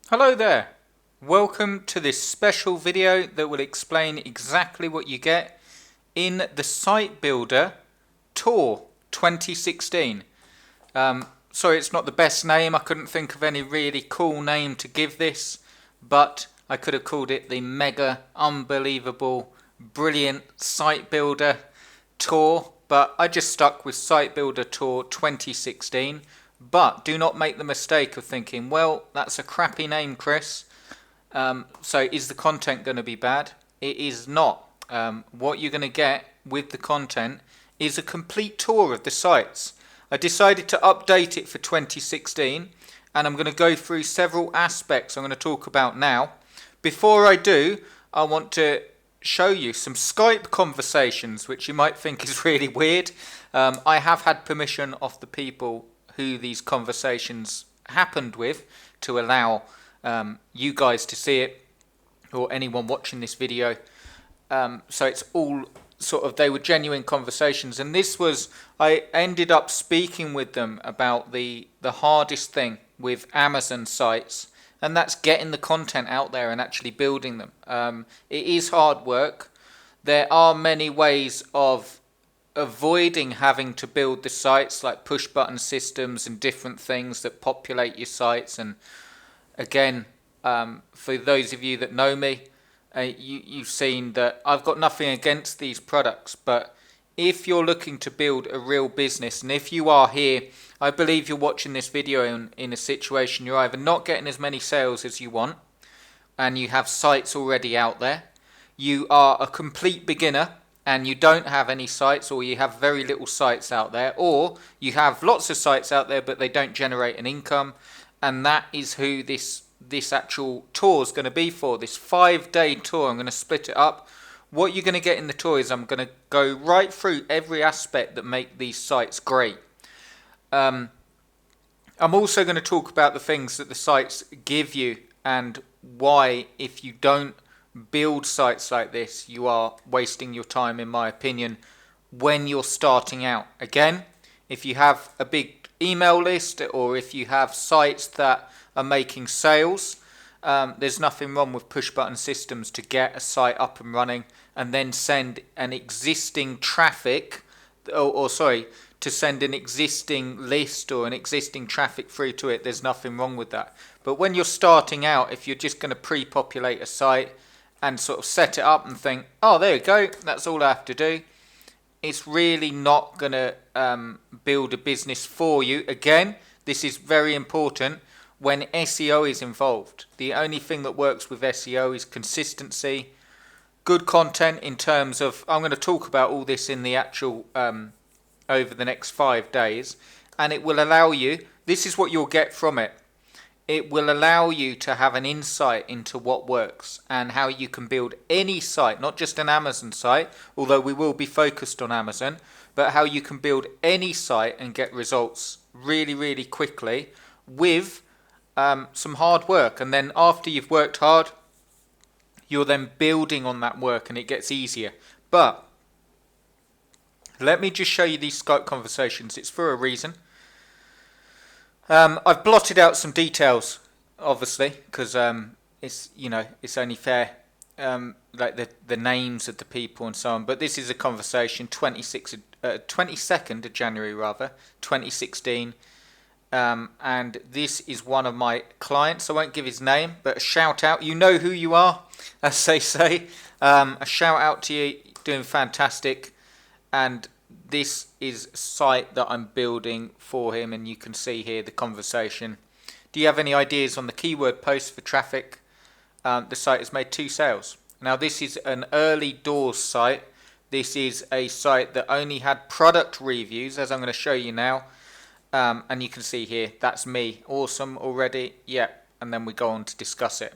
Hello there. Welcome to this special video that will explain exactly what you get in the Site Builder Tour 2016. Sorry, it's not the best name. I couldn't think of any really cool name to give this, but I could have called it the Mega Unbelievable Brilliant Site Builder Tour, but I just stuck with Site Builder Tour 2016. But do not make the mistake of thinking, well, that's a crappy name, Chris. So is the content going to be bad? It is not. What you're going to get with the content is a complete tour of the sites. I decided to update it for 2016, and I'm going to go through several aspects I'm going to talk about now. Before I do, I want to show you some Skype conversations, which you might think is really weird. I have had permission of the people who these conversations happened with to allow you guys to see it, or anyone watching this video. So it's all sort of, they were genuine conversations, and this was, I ended up speaking with them about the hardest thing with Amazon sites, and that's getting the content out there and actually building them. It is hard work. There are many ways of avoiding having to build the sites, like push button systems and different things that populate your sites. And again, for those of you that know me, you've seen that I've got nothing against these products, but if you're looking to build a real business, and if you are here, I believe you're watching this video in a situation you're either not getting as many sales as you want, and you have sites already out there, you are a complete beginner and you don't have any sites, or you have very little sites out there, or you have lots of sites out there but they don't generate an income, and that is who this actual tour is going to be for. This 5-day tour, I'm going to split it up. What you're going to get in the tour is I'm going to go right through every aspect that make these sites great. I'm also going to talk about the things that the sites give you, and why, if you don't build sites like this, you are wasting your time, in my opinion, when you're starting out. Again, if you have a big email list, or if you have sites that are making sales, there's nothing wrong with push button systems to get a site up and running and then send an existing traffic, to send an existing list or an existing traffic through to it. There's nothing wrong with that. But when you're starting out, if you're just going to pre-populate a site and sort of set it up and think, oh, there you go, that's all I have to do, it's really not going to build a business for you. Again, this is very important when SEO is involved. The only thing that works with SEO is consistency, good content in terms of, I'm going to talk about all this in the actual, over the next 5 days, and it will allow you, this is what you'll get from it. It will allow you to have an insight into what works and how you can build any site, not just an Amazon site, although we will be focused on Amazon, but how you can build any site and get results really, really quickly with some hard work. And then after you've worked hard, you're then building on that work and it gets easier. But let me just show you these Skype conversations. It's for a reason. I've blotted out some details, obviously, because it's only fair, like the names of the people and so on. But this is a conversation, 22nd of January, 2016. And this is one of my clients. I won't give his name, but a shout out. You know who you are, as they say. A shout out to you, doing fantastic. And this is a site that I'm building for him, and you can see here the conversation. Do you have any ideas on the keyword posts for traffic? The site has made 2 sales. Now this is an early doors site. This is a site that only had product reviews, as I'm going to show you now. And you can see here, that's me. Awesome already. Yeah, and then we go on to discuss it.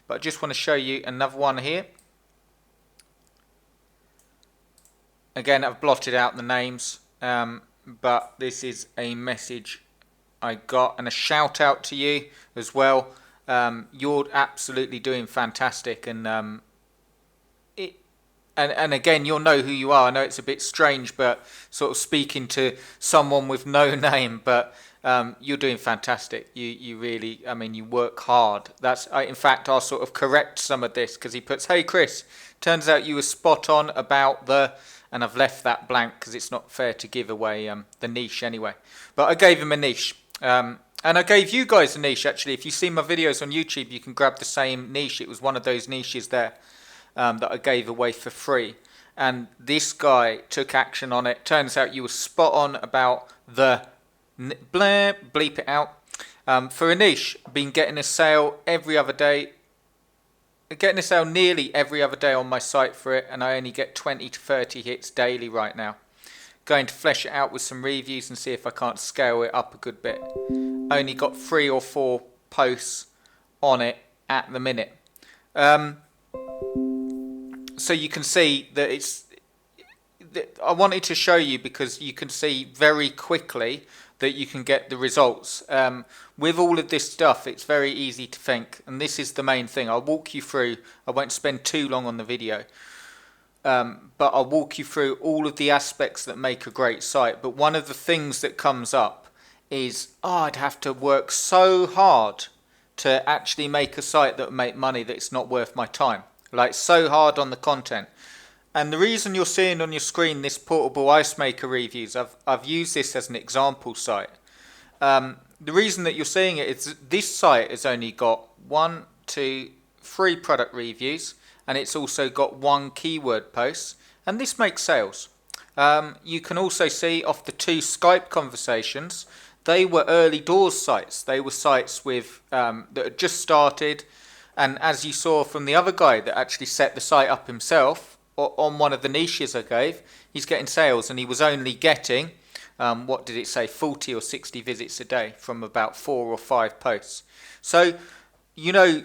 But I just want to show you another one here. Again, I've blotted out the names, but this is a message I got, and a shout out to you as well. You're absolutely doing fantastic, and again, you'll know who you are. I know it's a bit strange, but sort of speaking to someone with no name, but You're doing fantastic. You really, I mean, you work hard. In fact, I'll sort of correct some of this because he puts, "Hey Chris, turns out you were spot on about the," and I've left that blank because it's not fair to give away the niche anyway. But I gave him a niche. And I gave you guys a niche actually. If you see my videos on YouTube, you can grab the same niche. It was one of those niches there that I gave away for free. And this guy took action on it. Turns out you were spot on about the bleep it out. For a niche, been getting a sale every other day. Getting a sale nearly every other day on my site for it, and I only get 20 to 30 hits daily right now. Going to flesh it out with some reviews and see if I can't scale it up a good bit. Only got 3 or 4 posts on it at the minute. So you can see that I wanted to show you because you can see very quickly that you can get the results. With all of this stuff, it's very easy to think, and this is the main thing. I'll walk you through, I won't spend too long on the video, but I'll walk you through all of the aspects that make a great site. But one of the things that comes up is, I'd have to work so hard to actually make a site that would make money that it's not worth my time. Like, so hard on the content. And the reason you're seeing on your screen this portable ice maker reviews, I've used this as an example site. The reason that you're seeing it is this site has only got 1, 2, 3 product reviews, and it's also got 1 keyword post, and this makes sales. You can also see off the 2 Skype conversations, they were early doors sites. They were sites with that had just started, and as you saw from the other guy that actually set the site up himself, on one of the niches I gave, he's getting sales, and he was only getting, what did it say, 40 or 60 visits a day from about 4 or 5 posts. So, you know,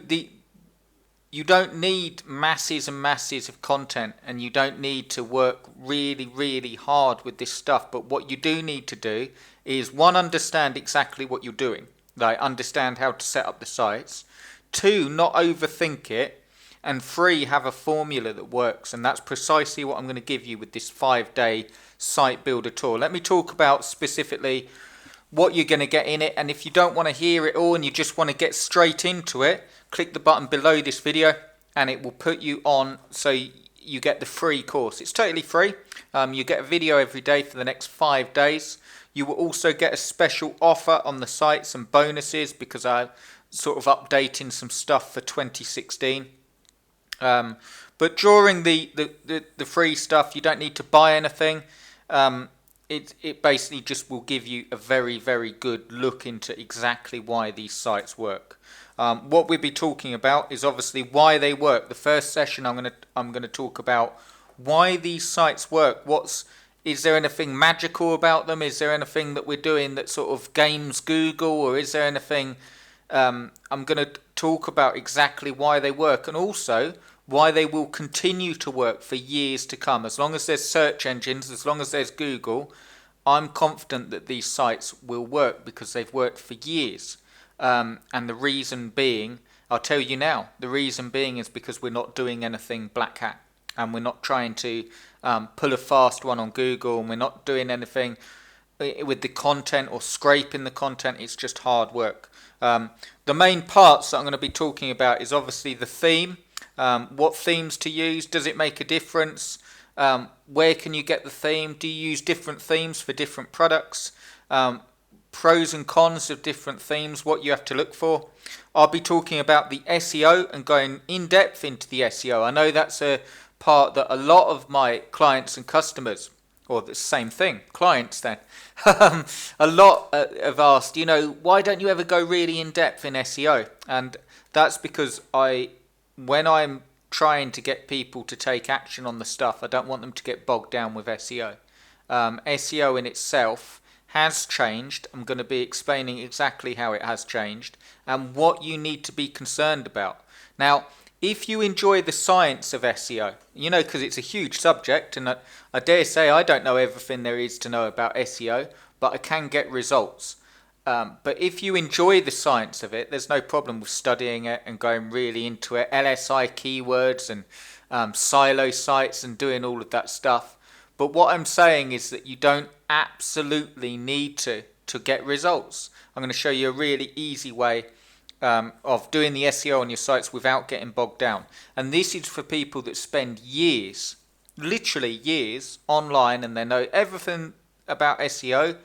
you don't need masses and masses of content, and you don't need to work really, really hard with this stuff. But what you do need to do is, 1, understand exactly what you're doing, like understand how to set up the sites. 2, not overthink it. And 3, have a formula that works, and that's precisely what I'm going to give you with this 5-day site builder tour. Let me talk about specifically what you're going to get in it, and if you don't want to hear it all and you just want to get straight into it, click the button below this video and it will put you on so you get the free course. It's totally free. You get a video every day for the next 5 days. You will also get a special offer on the site, some bonuses, because I'm sort of updating some stuff for 2016. But during the free stuff, you don't need to buy anything. It basically just will give you a very, very good look into exactly why these sites work. What we'll be talking about is obviously why they work. The first session I'm gonna talk about why these sites work. Is there anything magical about them? Is there anything that we're doing that sort of games Google, or is there anything? I'm going to talk about exactly why they work, and also why they will continue to work for years to come. As long as there's search engines, as long as there's Google, I'm confident that these sites will work because they've worked for years. And the reason being, I'll tell you now, the reason being is because we're not doing anything black hat, and we're not trying to pull a fast one on Google, and we're not doing anything with the content or scraping the content. It's just hard work. The main parts that I'm going to be talking about is obviously the theme. What themes to use? Does it make a difference? Where can you get the theme? Do you use different themes for different products? Pros and cons of different themes, what you have to look for. I'll be talking about the SEO and going in depth into the SEO. I know that's a part that a lot of my clients and customers, or the same thing, clients then, a lot have asked, why don't you ever go really in depth in SEO? And that's because when I'm trying to get people to take action on the stuff, I don't want them to get bogged down with SEO. SEO in itself has changed. I'm going to be explaining exactly how it has changed and what you need to be concerned about. Now, if you enjoy the science of SEO, because it's a huge subject, and I dare say I don't know everything there is to know about SEO, but I can get results. But if you enjoy the science of it, there's no problem with studying it and going really into it, LSI keywords and silo sites and doing all of that stuff. But what I'm saying is that you don't absolutely need to to get results. I'm going to show you a really easy way of doing the SEO on your sites without getting bogged down. And this is for people that spend years, literally years, online, and they know everything about SEO,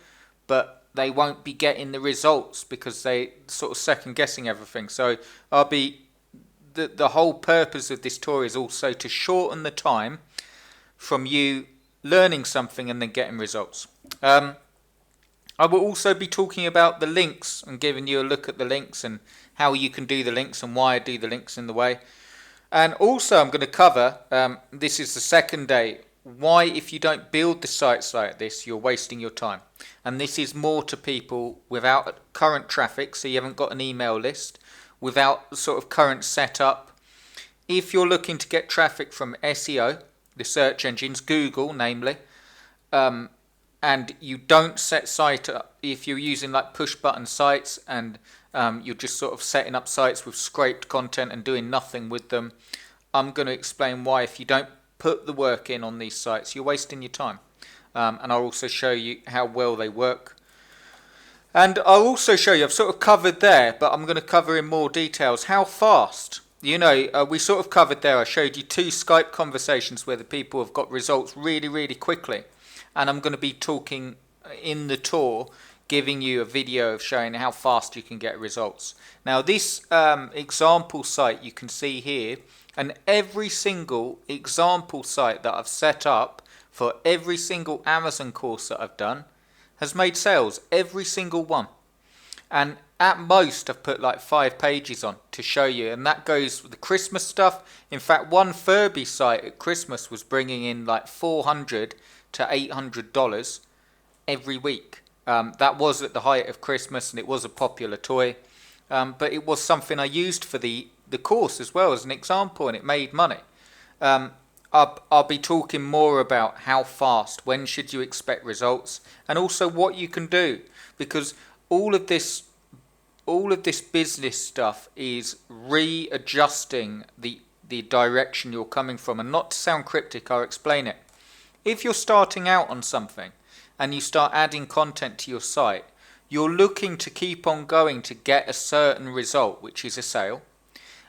but they won't be getting the results because they sort of second guessing everything. So the whole purpose of this tour is also to shorten the time from you learning something and then getting results. I will also be talking about the links and giving you a look at the links and how you can do the links and why I do the links in the way. And also I'm going to cover, this is the second day, why if you don't build the sites like this, you're wasting your time. And this is more to people without current traffic, so you haven't got an email list, without sort of current setup. If you're looking to get traffic from SEO, the search engines, Google namely, and you don't set site up, if you're using like push button sites and you're just sort of setting up sites with scraped content and doing nothing with them, I'm going to explain why if you don't put the work in on these sites, you're wasting your time. And I'll also show you how well they work. And I'll also show you, I've sort of covered there, but I'm going to cover in more details, how fast. You know, we sort of covered there, I showed you 2 Skype conversations where the people have got results really, really quickly. And I'm going to be talking in the tour, giving you a video of showing how fast you can get results. Now this example site you can see here, and every single example site that I've set up for every single Amazon course that I've done has made sales, every single one. And at most I've put like 5 pages on to show you, and that goes with the Christmas stuff. In fact, one Furby site at Christmas was bringing in like $400 to $800 every week. That was at the height of Christmas and it was a popular toy, but it was something I used for the course as well as an example, and it made money. I'll be talking more about how fast, when should you expect results, and also what you can do, because all of this business stuff is readjusting the direction you're coming from. And not to sound cryptic, I'll explain it. If you're starting out on something and you start adding content to your site, you're looking to keep on going to get a certain result, which is a sale.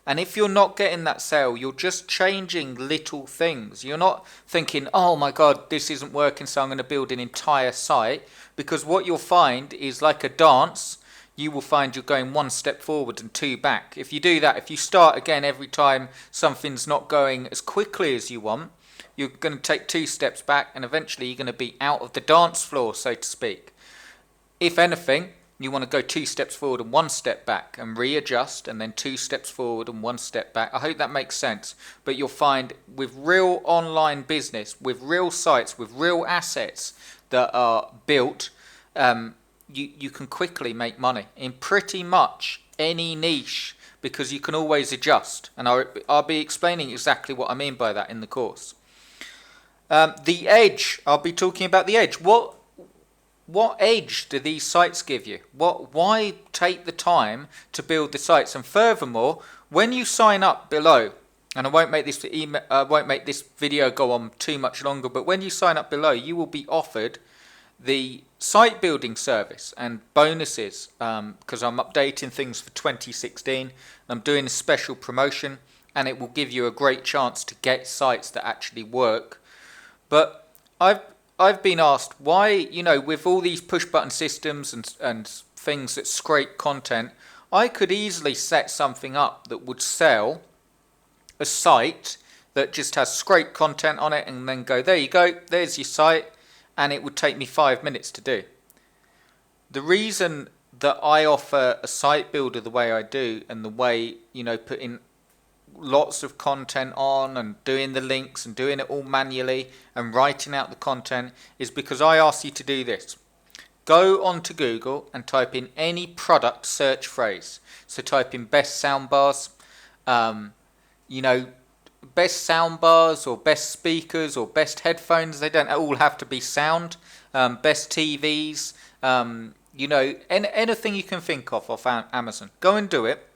And if you're not getting that sale, you're just changing little things. You're not thinking, oh my God, this isn't working, so I'm going to build an entire site. Because what you'll find is like a dance, you will find you're going 1 step forward and 2 back. If you do that, if you start again every time something's not going as quickly as you want, you're going to take 2 steps back, and eventually you're going to be out of the dance floor, so to speak. If anything, you want to go 2 steps forward and 1 step back and readjust, and then 2 steps forward and 1 step back. I hope that makes sense. But you'll find with real online business, with real sites, with real assets that are built, you can quickly make money in pretty much any niche, because you can always adjust. And I'll be explaining exactly what I mean by that in the course. The edge, I'll be talking about the edge. What edge do these sites give you? Why take the time to build the sites? And furthermore, when you sign up below, and I won't make this video go on too much longer, but when you sign up below, you will be offered the site building service and bonuses, because I'm updating things for 2016. I'm doing a special promotion, and it will give you a great chance to get sites that actually work. But I've been asked why, you know, with all these push button systems and things that scrape content, I could easily set something up that would sell a site that just has scraped content on it, and then go, there you go, there's your site, and it would take me 5 minutes to do. The reason that I offer a site builder the way I do, and the way, you know, putting lots of content on and doing the links and doing it all manually and writing out the content, is because I ask you to do this. Go onto Google and type in any product search phrase. So type in best soundbars, you know, best soundbars or best speakers or best headphones. They don't all have to be sound. Best TVs, you know, anything you can think of off Amazon. Go and do it.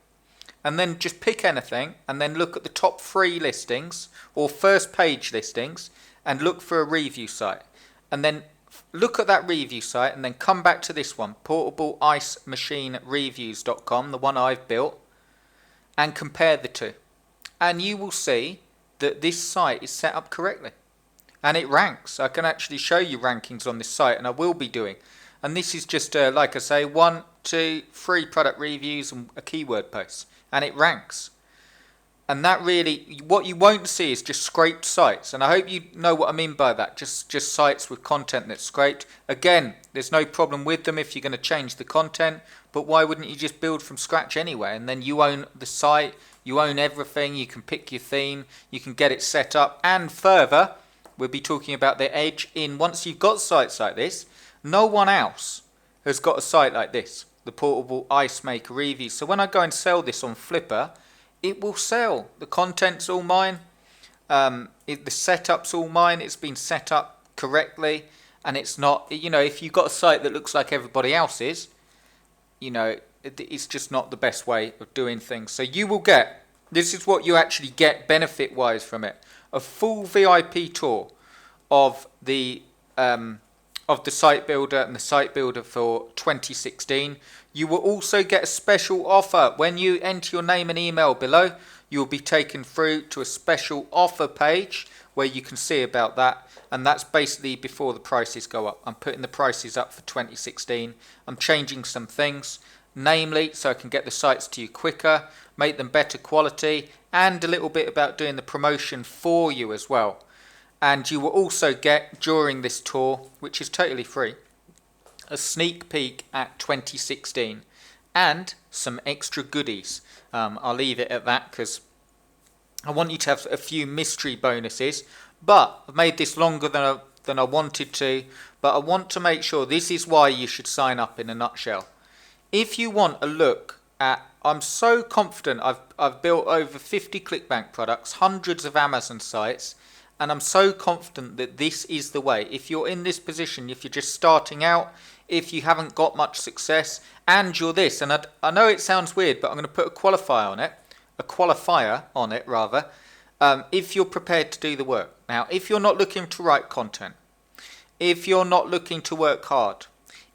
And then just pick anything, and then look at the top 3 listings or first page listings, and look for a review site. And then look at that review site and then come back to this one, portableiceMachineReviews.com, the one I've built, and compare the two. And you will see that this site is set up correctly. And it ranks. I can actually show you rankings on this site, and I will be doing. And this is just, like I say, 1, 2, 3 product reviews and a keyword post. And it ranks. And that really, what you won't see is just scraped sites. And I hope you know what I mean by that. Just sites with content that's scraped. Again, there's no problem with them if you're going to change the content. But why wouldn't you just build from scratch anyway? And then you own the site. You own everything. You can pick your theme. You can get it set up. And further, we'll be talking about the edge in once you've got sites like this. No one else has got a site like this. The Portable Ice Maker Reviews. So when I go and sell this on Flipper, it will sell. The content's all mine. The setup's all mine. It's been set up correctly. And it's not, if you've got a site that looks like everybody else's, it's just not the best way of doing things. So you will get, this is what you actually get benefit-wise from it. A full VIP tour of the site builder and the site builder for 2016. You will also get a special offer. When you enter your name and email below, you will be taken through to a special offer page where you can see about that. And that's basically before the prices go up. I'm putting the prices up for 2016. I'm changing some things, namely so I can get the sites to you quicker, make them better quality, and a little bit about doing the promotion for you as well. And you will also get, during this tour, which is totally free, a sneak peek at 2016 and some extra goodies. I'll leave it at that because I want you to have a few mystery bonuses. But I've made this longer than I wanted to. But I want to make sure this is why you should sign up in a nutshell. If you want a look at, I'm so confident I've built over 50 ClickBank products, hundreds of Amazon sites, and I'm so confident that this is the way. If you're in this position, if you're just starting out, if you haven't got much success, and you're this, and I know it sounds weird, but I'm going to put a qualifier on it, rather, if you're prepared to do the work. Now, if you're not looking to write content, if you're not looking to work hard,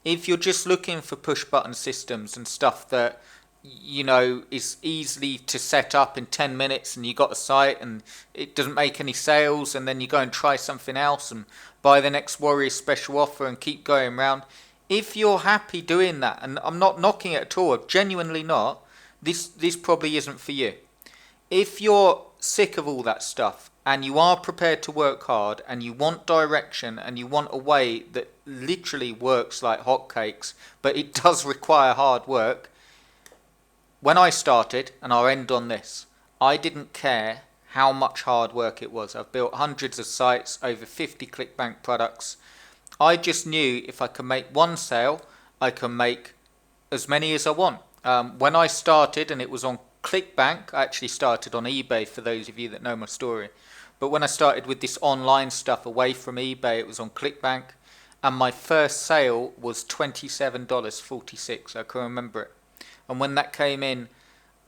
if you're just looking for push button systems and stuff that is easily to set up in 10 minutes and you got a site and it doesn't make any sales, and then you go and try something else and buy the next Warrior special offer and keep going round. If you're happy doing that, and I'm not knocking it at all, genuinely not, this probably isn't for you. If you're sick of all that stuff and you are prepared to work hard and you want direction and you want a way that literally works like hotcakes, but it does require hard work. When I started, and I'll end on this, I didn't care how much hard work it was. I've built hundreds of sites, over 50 ClickBank products. I just knew if I can make one sale, I can make as many as I want. When I started, and it was on ClickBank, I actually started on eBay for those of you that know my story. But when I started with this online stuff away from eBay, it was on ClickBank. And my first sale was $27.46. I can remember it. And when that came in,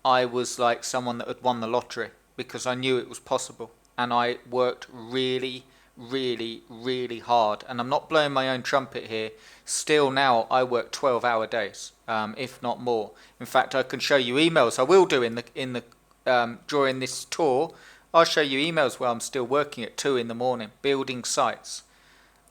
I was like someone that had won the lottery because I knew it was possible. And I worked really, really, really hard. And I'm not blowing my own trumpet here. Still now, I work 12-hour days, if not more. In fact, I can show you emails. I will do during this tour. I'll show you emails where I'm still working at 2 a.m, building sites.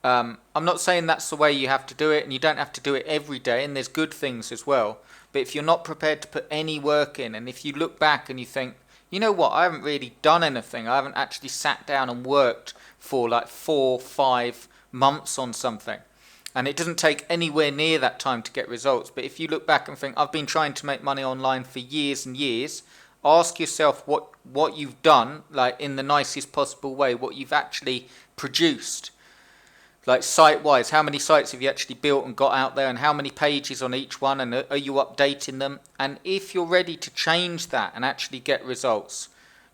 I'm not saying that's the way you have to do it, and you don't have to do it every day, and there's good things as well. But if you're not prepared to put any work in, and if you look back and you think, you know what, I haven't really done anything, I haven't actually sat down and worked for like 4-5 months on something, and it doesn't take anywhere near that time to get results. But if you look back and think, I've been trying to make money online for years and years, ask yourself what you've done, like in the nicest possible way, what you've actually produced. Like site-wise, how many sites have you actually built and got out there, and how many pages on each one, and are you updating them? And if you're ready to change that and actually get results,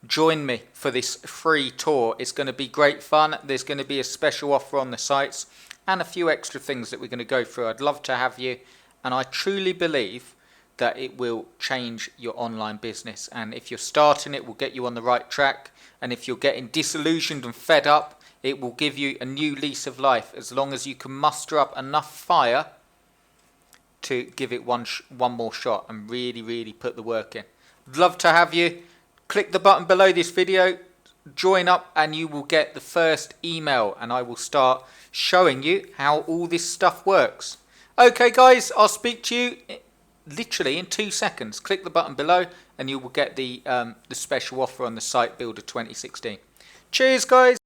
join me for this free tour. It's going to be great fun. There's going to be a special offer on the sites and a few extra things that we're going to go through. I'd love to have you, and I truly believe that it will change your online business. And if you're starting, it will get you on the right track. And if you're getting disillusioned and fed up, it will give you a new lease of life as long as you can muster up enough fire to give it one more shot and really put the work in. I'd love to have you. Click the button below this video, join up, and you will get the first email, and I will start showing you how all this stuff works. Okay guys, I'll speak to you literally in 2 seconds. Click the button below and you will get the special offer on the Site Builder 2016. Cheers guys.